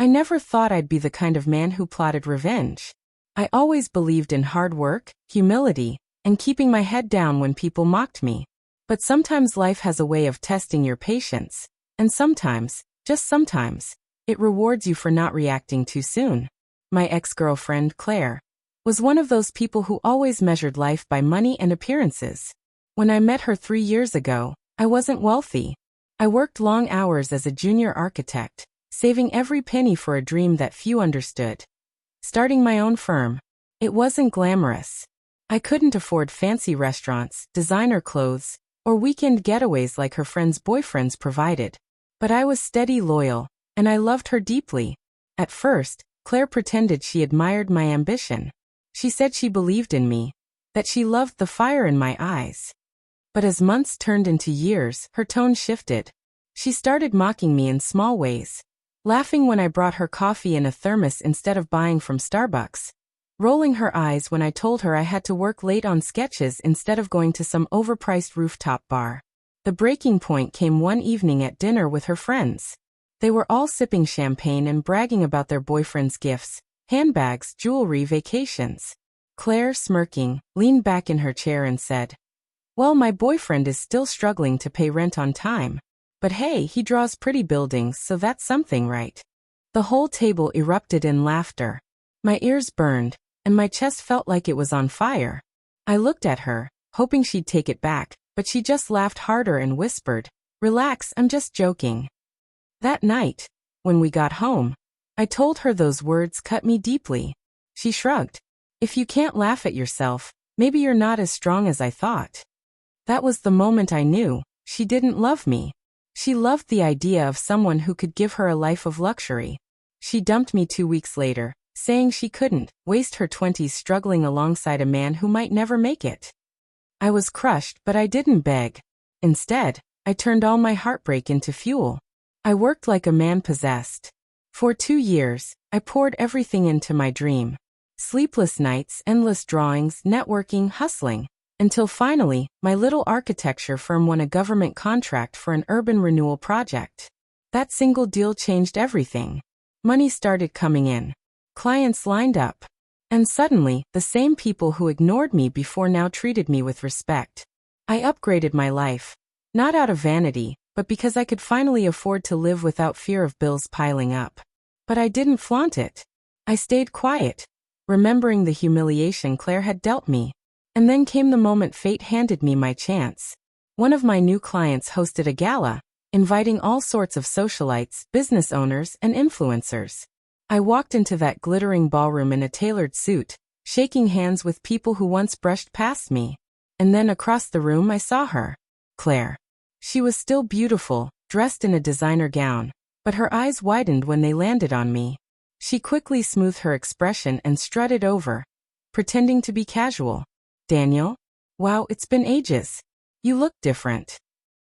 I never thought I'd be the kind of man who plotted revenge. I always believed in hard work, humility, and keeping my head down when people mocked me. But sometimes life has a way of testing your patience, and sometimes, just sometimes, it rewards you for not reacting too soon. My ex-girlfriend, Claire, was one of those people who always measured life by money and appearances. When I met her 3 years ago, I wasn't wealthy. I worked long hours as a junior architect, saving every penny for a dream that few understood. Starting my own firm. It wasn't glamorous. I couldn't afford fancy restaurants, designer clothes, or weekend getaways like her friends' boyfriends provided. But I was steady, loyal, and I loved her deeply. At first, Claire pretended she admired my ambition. She said she believed in me, that she loved the fire in my eyes. But as months turned into years, her tone shifted. She started mocking me in small ways, laughing when I brought her coffee in a thermos instead of buying from Starbucks, rolling her eyes when I told her I had to work late on sketches instead of going to some overpriced rooftop bar. The breaking point came one evening at dinner with her friends. They were all sipping champagne and bragging about their boyfriends' gifts, handbags, jewelry, vacations. Claire, smirking, leaned back in her chair and said, "Well, my boyfriend is still struggling to pay rent on time. But hey, he draws pretty buildings, so that's something, right?" The whole table erupted in laughter. My ears burned, and my chest felt like it was on fire. I looked at her, hoping she'd take it back, but she just laughed harder and whispered, "Relax, I'm just joking." That night, when we got home, I told her those words cut me deeply. She shrugged. "If you can't laugh at yourself, maybe you're not as strong as I thought." That was the moment I knew she didn't love me. She loved the idea of someone who could give her a life of luxury. She dumped me 2 weeks later, saying she couldn't waste her 20s struggling alongside a man who might never make it. I was crushed, but I didn't beg. Instead, I turned all my heartbreak into fuel. I worked like a man possessed. For 2 years, I poured everything into my dream. Sleepless nights, endless drawings, networking, hustling. Until finally, my little architecture firm won a government contract for an urban renewal project. That single deal changed everything. Money started coming in. Clients lined up. And suddenly, the same people who ignored me before now treated me with respect. I upgraded my life. Not out of vanity, but because I could finally afford to live without fear of bills piling up. But I didn't flaunt it. I stayed quiet, remembering the humiliation Claire had dealt me. And then came the moment fate handed me my chance. One of my new clients hosted a gala, inviting all sorts of socialites, business owners, and influencers. I walked into that glittering ballroom in a tailored suit, shaking hands with people who once brushed past me. And then across the room I saw her. Claire. She was still beautiful, dressed in a designer gown, but her eyes widened when they landed on me. She quickly smoothed her expression and strutted over, pretending to be casual. "Daniel? Wow, it's been ages. You look different."